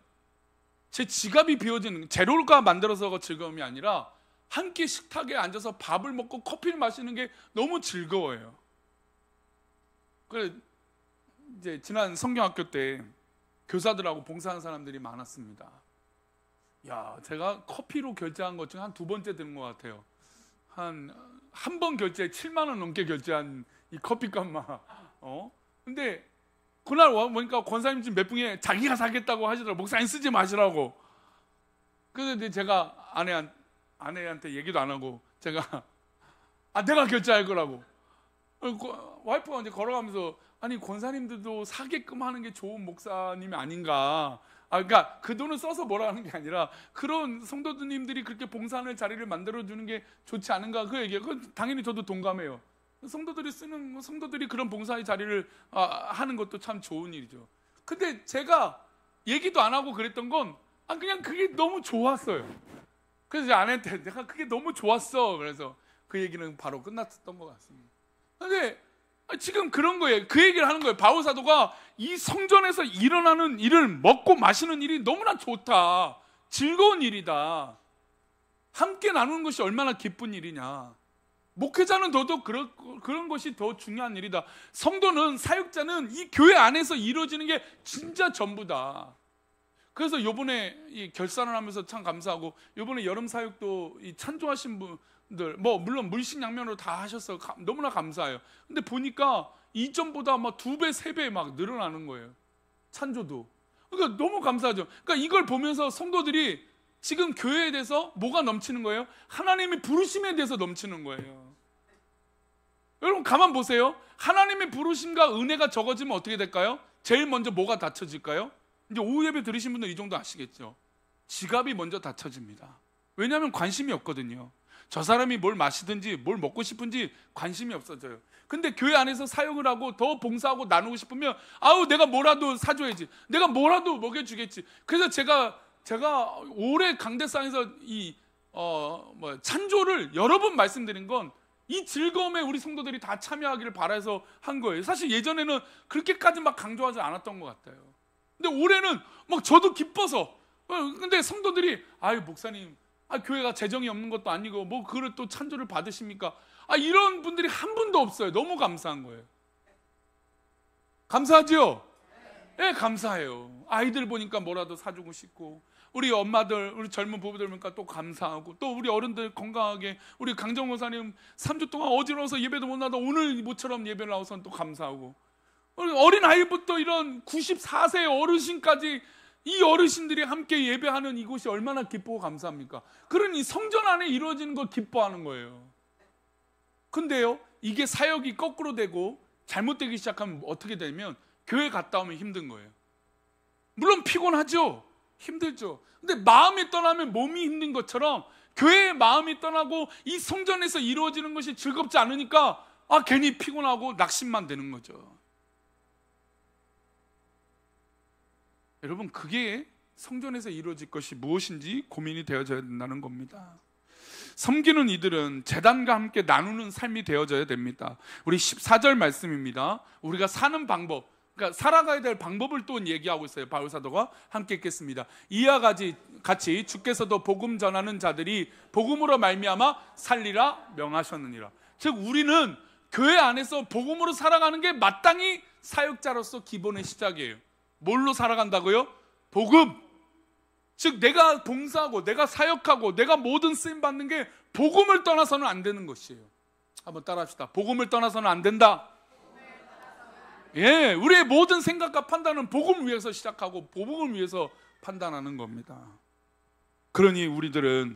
제 지갑이 비워지는 제로가 만들어서가 즐거움이 아니라 한 끼 식탁에 앉아서 밥을 먹고 커피를 마시는 게 너무 즐거워요. 그래 이제 지난 성경학교 때 교사들하고 봉사하는 사람들이 많았습니다. 야, 제가 커피로 결제한 것 중에 한 두 번째 되는 것 같아요. 한 번 결제에 7만 원 넘게 결제한 이 커피값만. 근데 그날 보니까 권사님 집 몇 분이 자기가 사겠다고 하시더라고요. 목사님 쓰지 마시라고. 그래서 이제 제가 아내한테 얘기도 안 하고 제가 내가 결제할 거라고. 와이프가 이제 걸어가면서 아니 권사님들도 사게끔 하는 게 좋은 목사님이 아닌가. 그러니까 그 돈을 써서 뭐라 하는 게 아니라 그런 성도님들이 그렇게 봉사하는 자리를 만들어주는 게 좋지 않은가 그 얘기예요. 당연히 저도 동감해요. 성도들이 그런 봉사의 자리를 하는 것도 참 좋은 일이죠. 근데 제가 얘기도 안 하고 그랬던 건 그냥 그게 너무 좋았어요. 그래서 제 아내한테 내가 그게 너무 좋았어. 그래서 그 얘기는 바로 끝났던 것 같습니다. 근데 지금 그런 거예요. 그 얘기를 하는 거예요. 바울 사도가 이 성전에서 일어나는 일을 먹고 마시는 일이 너무나 좋다. 즐거운 일이다. 함께 나누는 것이 얼마나 기쁜 일이냐. 목회자는 더더욱 그런 것이 더 중요한 일이다. 성도는 사역자는 이 교회 안에서 이루어지는 게 진짜 전부다. 그래서 요번에 이 결산을 하면서 참 감사하고 요번에 여름 사역도 이 찬조하신 분들 물론 물식양면으로 다 하셔서 너무나 감사해요. 근데 보니까 이전보다 막 2배, 3배 막 늘어나는 거예요. 찬조도. 그러니까 너무 감사하죠. 그러니까 이걸 보면서 성도들이 지금 교회에 대해서 뭐가 넘치는 거예요? 하나님의 부르심에 대해서 넘치는 거예요. 여러분 가만 보세요. 하나님의 부르심과 은혜가 적어지면 어떻게 될까요? 제일 먼저 뭐가 닫혀질까요? 이제 오후 예배 들으신 분들 이 정도 아시겠죠? 지갑이 먼저 닫혀집니다. 왜냐하면 관심이 없거든요. 저 사람이 뭘 마시든지 뭘 먹고 싶은지 관심이 없어져요. 근데 교회 안에서 사역을 하고 더 봉사하고 나누고 싶으면 내가 뭐라도 사줘야지. 내가 뭐라도 먹여주겠지. 그래서 제가 올해 강대상에서 찬조를 여러 번 말씀드린 건 이 즐거움에 우리 성도들이 다 참여하기를 바라서 한 거예요. 사실 예전에는 그렇게까지 막 강조하지 않았던 것 같아요. 근데 올해는 막 저도 기뻐서. 근데 성도들이 목사님 교회가 재정이 없는 것도 아니고 뭐 그걸 또 찬조를 받으십니까? 이런 분들이 한 분도 없어요. 너무 감사한 거예요. 감사하죠? 네, 감사해요. 아이들 보니까 뭐라도 사주고 싶고, 우리 엄마들, 우리 젊은 부부들 보니까 또 감사하고, 또 우리 어른들 건강하게, 우리 강정 목사님 3주 동안 어지러워서 예배도 못 나다 오늘 모처럼 예배를 나와서 또 감사하고, 어린 아이부터 이런 94세 어르신까지 이 어르신들이 함께 예배하는 이곳이 얼마나 기쁘고 감사합니까? 그러니 성전 안에 이루어지는 걸 기뻐하는 거예요. 근데요, 이게 사역이 거꾸로 되고 잘못되기 시작하면 어떻게 되면 교회 갔다 오면 힘든 거예요. 물론 피곤하죠. 힘들죠. 근데 마음이 떠나면 몸이 힘든 것처럼 교회의 마음이 떠나고 이 성전에서 이루어지는 것이 즐겁지 않으니까 괜히 피곤하고 낙심만 되는 거죠. 여러분, 그게 성전에서 이루어질 것이 무엇인지 고민이 되어져야 된다는 겁니다. 섬기는 이들은 제단과 함께 나누는 삶이 되어져야 됩니다. 우리 14절 말씀입니다. 우리가 사는 방법, 그러니까 살아가야 될 방법을 또 얘기하고 있어요. 바울 사도가 함께 읽겠습니다. 이와 같이 주께서도 복음 전하는 자들이 복음으로 말미암아 살리라 명하셨느니라. 즉 우리는 교회 안에서 복음으로 살아가는 게 마땅히 사역자로서 기본의 시작이에요. 뭘로 살아간다고요? 복음. 즉 내가 봉사하고 내가 사역하고 내가 모든 쓰임 받는 게 복음을 떠나서는 안 되는 것이에요. 한번 따라합시다. 복음을 떠나서는 안 된다. 예, 우리의 모든 생각과 판단은 복음을 위해서 시작하고 복음을 위해서 판단하는 겁니다. 그러니 우리들은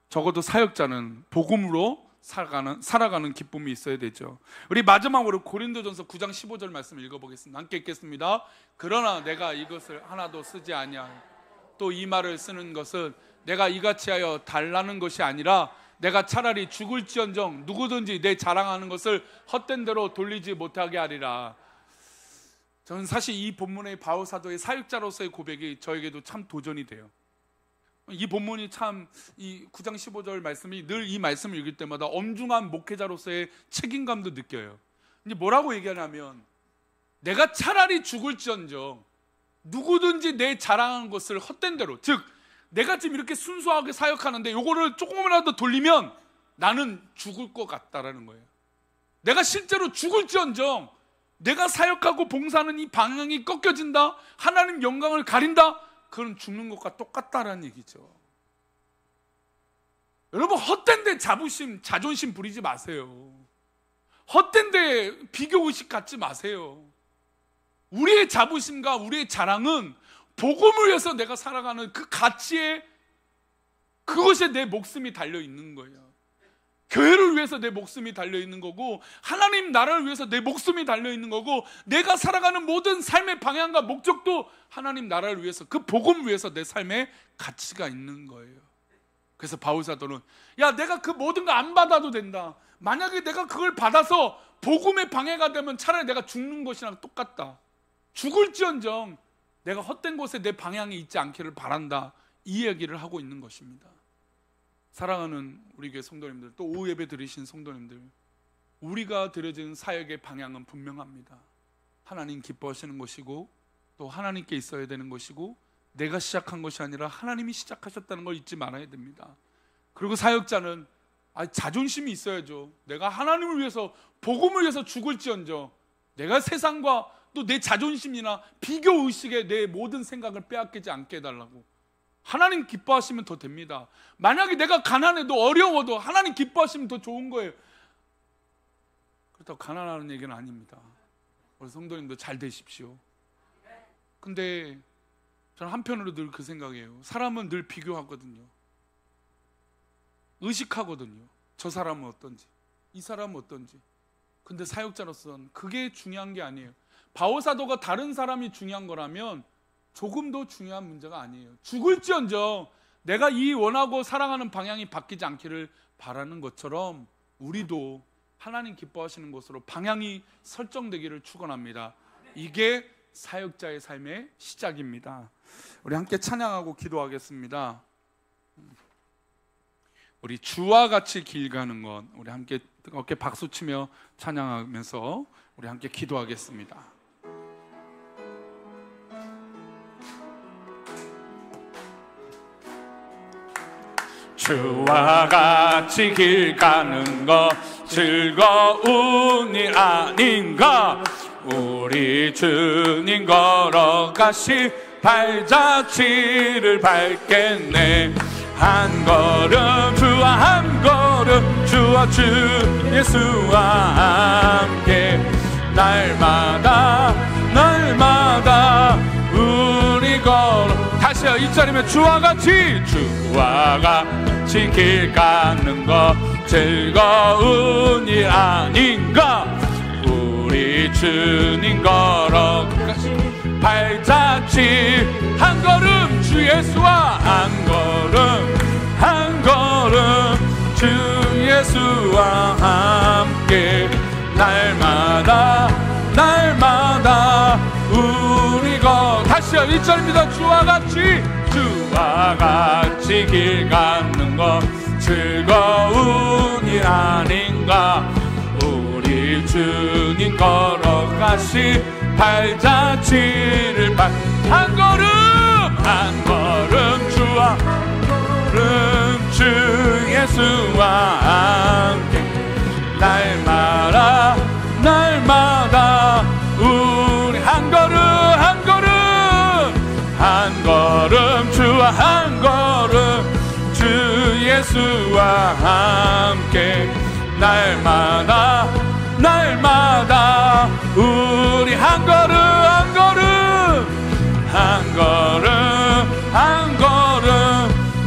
적어도 사역자는 복음으로 살아가는 기쁨이 있어야 되죠. 우리 마지막으로 고린도전서 9장 15절 말씀을 읽어보겠습니다. 함께 읽겠습니다. 그러나 내가 이것을 하나도 쓰지 아니하여 또 이 말을 쓰는 것은 내가 이같이 하여 달라는 것이 아니라 내가 차라리 죽을지언정 누구든지 내 자랑하는 것을 헛된 대로 돌리지 못하게 하리라. 저는 사실 이 본문의 바울 사도의 사역자로서의 고백이 저에게도 참 도전이 돼요. 이 본문이 참 이 9장 15절 말씀이 늘 이 말씀을 읽을 때마다 엄중한 목회자로서의 책임감도 느껴요. 이제 뭐라고 얘기하냐면 내가 차라리 죽을지언정 누구든지 내 자랑하는 것을 헛된 대로, 즉 내가 지금 이렇게 순수하게 사역하는데 요거를 조금이라도 돌리면 나는 죽을 것 같다라는 거예요. 내가 실제로 죽을지언정 내가 사역하고 봉사하는 이 방향이 꺾여진다, 하나님 영광을 가린다, 그건 죽는 것과 똑같다라는 얘기죠. 여러분, 헛된 데 자존심 부리지 마세요. 헛된 데 비교의식 갖지 마세요. 우리의 자부심과 우리의 자랑은 복음을 위해서 내가 살아가는 그 가치에, 그것에 내 목숨이 달려있는 거예요. 교회를 위해서 내 목숨이 달려있는 거고, 하나님 나라를 위해서 내 목숨이 달려있는 거고, 내가 살아가는 모든 삶의 방향과 목적도 하나님 나라를 위해서, 그 복음을 위해서 내 삶에 가치가 있는 거예요. 그래서 바울 사도는 내가 그 모든 거 안 받아도 된다. 만약에 내가 그걸 받아서 복음의 방해가 되면 차라리 내가 죽는 것이랑 똑같다. 죽을지언정 내가 헛된 곳에 내 방향이 있지 않기를 바란다. 이 얘기를 하고 있는 것입니다. 사랑하는 우리 교회 성도님들, 또 오후 예배 드리신 성도님들, 우리가 드려진 사역의 방향은 분명합니다. 하나님 기뻐하시는 것이고 또 하나님께 있어야 되는 것이고, 내가 시작한 것이 아니라 하나님이 시작하셨다는 걸 잊지 말아야 됩니다. 그리고 사역자는 자존심이 있어야죠. 내가 하나님을 위해서, 복음을 위해서 죽을지언정 내가 세상과 또 내 자존심이나 비교의식에 내 모든 생각을 빼앗기지 않게 해달라고. 하나님 기뻐하시면 더 됩니다. 만약에 내가 가난해도 어려워도 하나님 기뻐하시면 더 좋은 거예요. 그렇다고 가난하는 얘기는 아닙니다. 우리 성도님도 잘 되십시오. 근데 저는 한편으로 늘 그 생각이에요. 사람은 늘 비교하거든요. 의식하거든요. 저 사람은 어떤지, 이 사람은 어떤지. 근데 사역자로서는 그게 중요한 게 아니에요. 바울 사도가 다른 사람이 중요한 거라면 조금도 중요한 문제가 아니에요. 죽을지언정 내가 이 원하고 사랑하는 방향이 바뀌지 않기를 바라는 것처럼 우리도 하나님 기뻐하시는 것으로 방향이 설정되기를 축원합니다. 이게 사역자의 삶의 시작입니다. 우리 함께 찬양하고 기도하겠습니다. 우리 주와 같이 길 가는 것, 우리 함께 뜨겁게 박수치며 찬양하면서 우리 함께 기도하겠습니다. 주와 같이 길 가는 거 즐거운 일 아닌가. 우리 주님 걸어가시 발자취를 밟겠네. 한 걸음 주와 한 걸음 주와 주 예수와 함께 날마다 날마다 우리 걸어. 다시요, 이 자리면 주와 같이 길 가는 거 즐거운 일 아닌가. 우리 주님 걸어가시 발자취 한 걸음 주 예수와 한 걸음 주 예수와 함께 날마다 날마다 우리 다시요, 1절입니다. 주와 같이 길 가는 거 즐거운 일 아닌가. 우리 주님 걸어가시 발자취를 한 걸음 주와 주 예수와 함께 날마다 날마다 우리 한 걸음 주와 한 걸음 주 예수와 함께 날마다 날마다 우리 한 걸음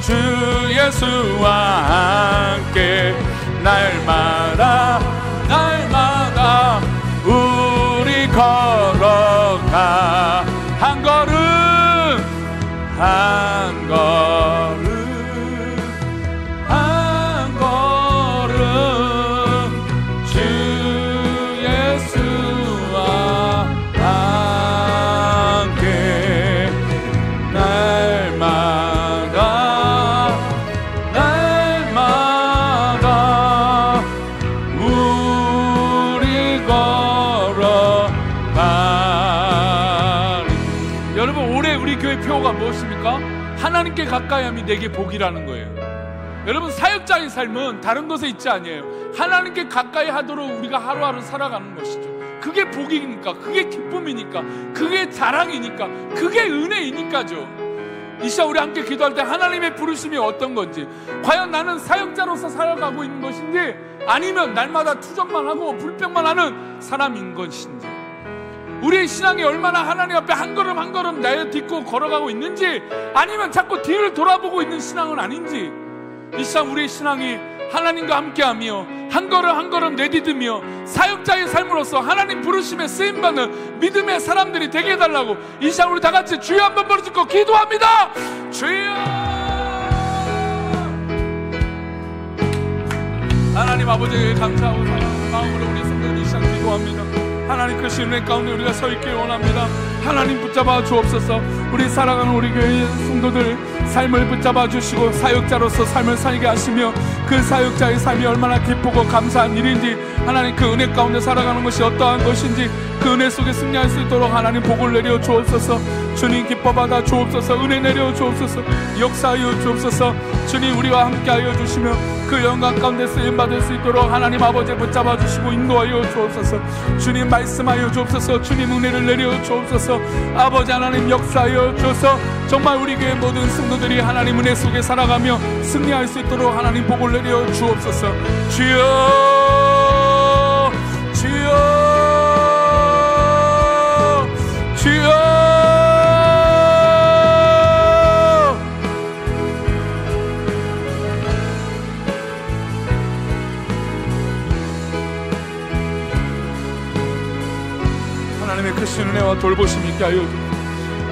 주 예수와 함께 날마다 날마다 우리 걸어가 한 걸음 주 예수와 함께 날마다 날마다 우리 걸어가리. 여러분, 올해 우리 교회 표어가 무엇입니까? 하나님께 가까이함이 내게 복이라는 거예요. 여러분, 사역자의 삶은 다른 것에 있지 아니에요. 하나님께 가까이 하도록 우리가 하루하루 살아가는 것이죠. 그게 복이니까, 그게 기쁨이니까, 그게 자랑이니까, 그게 은혜이니까죠. 이 시간 우리 함께 기도할 때 하나님의 부르심이 어떤 건지, 과연 나는 사역자로서 살아가고 있는 것인지, 아니면 날마다 투정만 하고 불평만 하는 사람인 것인지, 우리의 신앙이 얼마나 하나님 앞에 한 걸음 한 걸음 내딛고 걸어가고 있는지, 아니면 자꾸 뒤를 돌아보고 있는 신앙은 아닌지, 이 시간 우리의 신앙이 하나님과 함께하며 한 걸음 한 걸음 내딛으며 사역자의 삶으로서 하나님 부르심에 쓰임받는 믿음의 사람들이 되게 해달라고 이 시간 우리 다같이 주여 한번 부르짖고 기도합니다. 주여. 하나님 아버지에게 감사하고 사랑하는 마음으로 우리 성도들 이 시간 기도합니다. 하나님 그 은혜 가운데 우리가 서 있길 원합니다. 하나님 붙잡아 주옵소서. 우리 사랑하는 우리 교회 성도들 삶을 붙잡아 주시고 사역자로서 삶을 살게 하시며 그 사역자의 삶이 얼마나 기쁘고 감사한 일인지, 하나님 그 은혜 가운데 살아가는 것이 어떠한 것인지 그 은혜 속에 승리할 수 있도록 하나님 복을 내려 주옵소서. 주님 기뻐받아 주옵소서. 은혜 내려 주옵소서. 역사하여 주옵소서. 주님 우리와 함께하여 주시며 그 영광 가운데 쓰임받을 수 있도록 하나님 아버지 붙잡아 주시고 인도하여 주옵소서. 주님 말씀하여 주옵소서. 주님 은혜를 내려 주옵소서. 아버지 하나님 역사하여 주옵소서. 정말 우리 교회 모든 성도들이 하나님 은혜 속에 살아가며 승리할 수 있도록 하나님 복을 내려 주옵소서. 주여 주여 주여. 하나님의 크신 은혜와 돌보심이 있게 하여 주옵소서.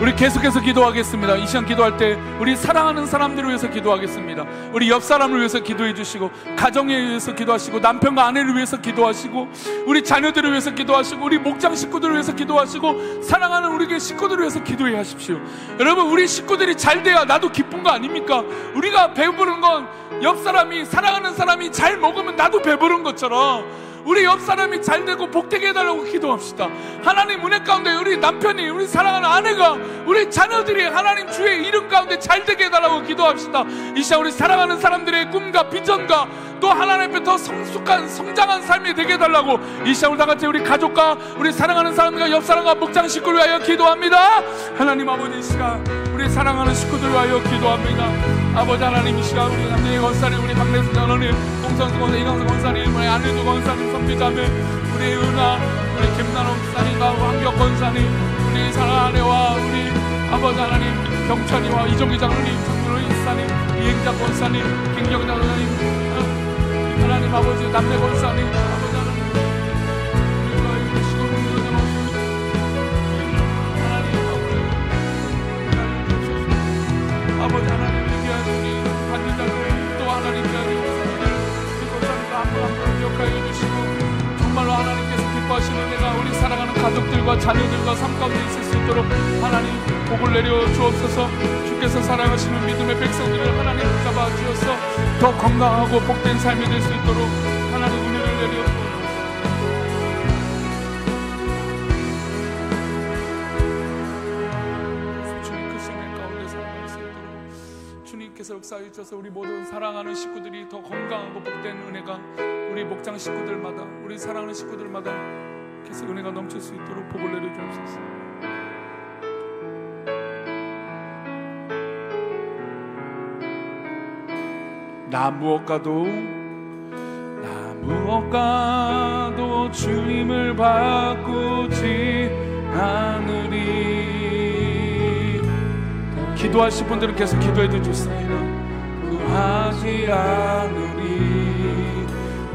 우리 계속해서 기도하겠습니다. 이 시간 기도할 때 우리 사랑하는 사람들을 위해서 기도하겠습니다. 우리 옆 사람을 위해서 기도해 주시고, 가정에 위해서 기도하시고, 남편과 아내를 위해서 기도하시고, 우리 자녀들을 위해서 기도하시고, 우리 목장 식구들을 위해서 기도하시고, 사랑하는 우리 교회 식구들을 위해서 기도해 하십시오. 여러분, 우리 식구들이 잘 돼야 나도 기쁜 거 아닙니까? 우리가 배부른 건 옆 사람이, 사랑하는 사람이 잘 먹으면 나도 배부른 것처럼 우리 옆 사람이 잘 되고 복되게 해달라고 기도합시다. 하나님 은혜 가운데 우리 남편이, 우리 사랑하는 아내가, 우리 자녀들이 하나님 주의 이름 가운데 잘 되게 해달라고 기도합시다. 이 시간 우리 사랑하는 사람들의 꿈과 비전과 또 하나님 앞에 더 성숙한 성장한 삶이 되게 해달라고 이 시간 우리 다같이 우리 가족과 우리 사랑하는 사람과 옆 사람과 목장 식구를 위하여 기도합니다. 하나님 아버지, 이 시간 우리 사랑하는 식구들 위하여 기도합니다. 아버지 하나님, 이 시간 우리 남녀의 권사님, 우리 박래수 장로님, 홍성수 권사, 이강수 권사님, 우리 안리도 권사님, 선비자매, 우리 은하, 우리 김나노 권사님과 황경 권사님, 우리 사랑하는 아내와 우리 아버지 하나님 경찬이와 이종기 장로님, 장로로 이사님, 이행자 권사님, 김경 장로님, 하나님 아버지 남대 권사님, 아버지 하나님 우리 시골 아버지 하나님 위한 우리 관계자들, 또 하나님 위한 목사님들, 이 권사님과 한분 기억하여 주시고 정말로 하나님께서 기뻐하시는 내가 우리 사랑하는 가족들과 자녀들과 삶 가운데 있을 수 있도록 하나님 복을 내려 주옵소서. 주께서 사랑하시는 믿음의 백성들을 하나님 붙잡아 주셔서 더 건강하고 복된 삶이 될 수 있도록 하나님 은혜를 내려 주옵소서. 주님께서 역사해 주셔서 우리 모든 사랑하는 식구들이 더 건강하고 복된 은혜가 우리 목장 식구들마다, 우리 사랑하는 식구들마다 계속 은혜가 넘칠 수 있도록 복을 내려 주옵소서. 나 무엇과도 주님을 바꾸지 않으리. 기도하실 분들은 계속 기도해도 좋습니다. 구하지 않으리.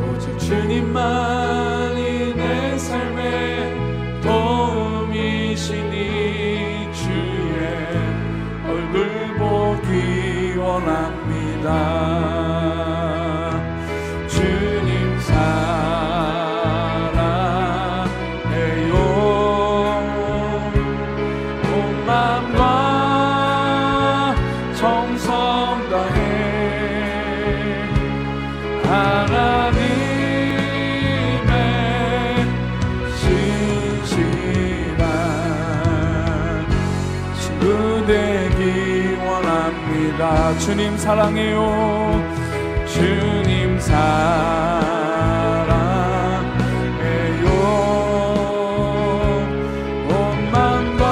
오직 주님만이 내 삶의 도움이시니 주의 얼굴 보기 원합니다. 주님 사랑해요. 온 마음과 정성 다해 하나님의 신실한 친구 되기 원합니다. 주님 사랑해요. 주님 사랑해요. 온 마음과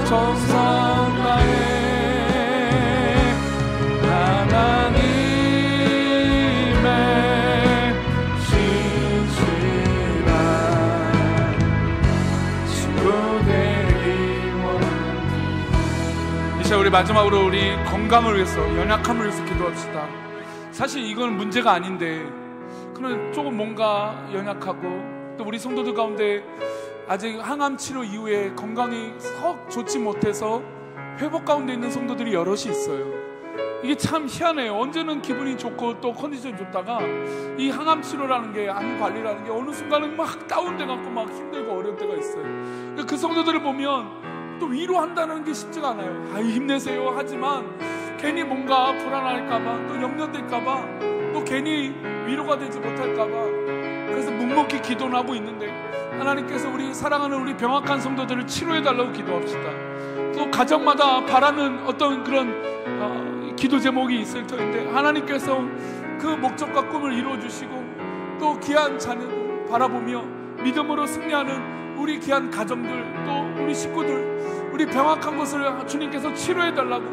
정성 다해 하나님의 신실한 친구 되기 원합니다. 이제 우리 마지막으로 우리 건강을 위해서, 연약함을 위해서 기도합시다. 사실 이건 문제가 아닌데 그러나 조금 뭔가 연약하고 또 우리 성도들 가운데 아직 항암 치료 이후에 건강이 썩 좋지 못해서 회복 가운데 있는 성도들이 여럿이 있어요. 이게 참 희한해요. 언제는 기분이 좋고 또 컨디션이 좋다가 이 항암 치료라는 게, 암 관리라는 게 어느 순간은 막 다운돼 갖고 막 힘들고 어려울 때가 있어요. 그 성도들을 보면 또 위로한다는 게 쉽지가 않아요. 힘내세요 하지만 괜히 뭔가 불안할까봐, 또 염려될까봐, 또 괜히 위로가 되지 못할까봐, 그래서 묵묵히 기도는 하고 있는데 하나님께서 우리 사랑하는 우리 병약한 성도들을 치료해달라고 기도합시다. 또 가정마다 바라는 어떤 그런 기도 제목이 있을 터인데 하나님께서 그 목적과 꿈을 이루어주시고 또 귀한 자녀들 바라보며 믿음으로 승리하는 우리 귀한 가정들, 또 우리 식구들, 우리 병약한 것을 주님께서 치료해달라고,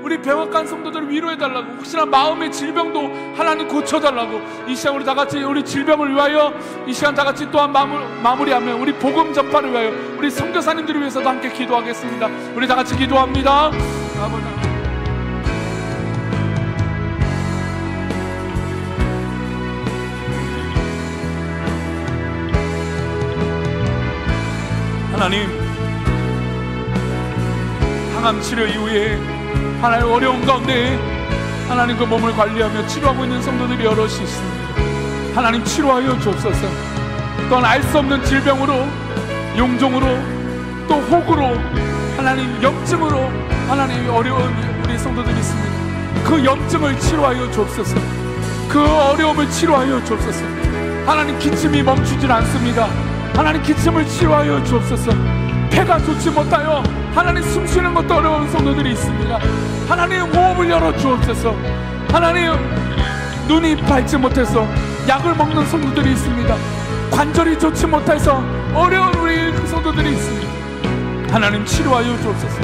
우리 병약한 성도들을 위로해달라고, 혹시나 마음의 질병도 하나님 고쳐달라고 이 시간 우리 다같이 우리 질병을 위하여 이 시간 다같이 또한 마무리하며 우리 복음 전파를 위하여 우리 선교사님들을 위해서도 함께 기도하겠습니다. 우리 다같이 기도합니다. 아버지 하나님, 항암 치료 이후에 하나님 어려운 가운데 하나님 그 몸을 관리하며 치료하고 있는 성도들이 여럿이 있습니다. 하나님 치료하여 주옵소서. 또한 알 수 없는 질병으로, 용종으로, 또 혹으로, 하나님 염증으로 하나님 어려운 우리 성도들이 있습니다. 그 염증을 치료하여 주옵소서. 그 어려움을 치료하여 주옵소서. 하나님, 기침이 멈추질 않습니다. 하나님, 기침을 치료하여 주옵소서. 폐가 좋지 못하여 하나님 숨쉬는 것도 어려운 성도들이 있습니다. 하나님, 호흡을 열어 주옵소서. 하나님, 눈이 밝지 못해서 약을 먹는 성도들이 있습니다. 관절이 좋지 못해서 어려운 우리 그 성도들이 있습니다. 하나님, 치료하여 주옵소서.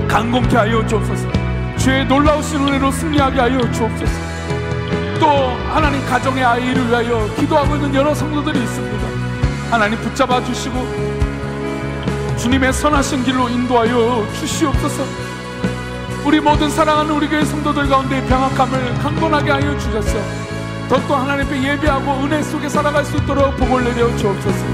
강건케 하여 주옵소서. 주의 놀라우신 은혜로 승리하게 하여 주옵소서. 또 하나님, 가정의 아이를 위하여 기도하고 있는 여러 성도들이 있습니다. 하나님, 붙잡아 주시고 주님의 선하신 길로 인도하여 주시옵소서. 우리 모든 사랑하는 우리 교회 성도들 가운데 병약함을 강건하게 하여 주셔서 더욱더 하나님 앞에 예배하고 은혜 속에 살아갈 수 있도록 복을 내려 주옵소서.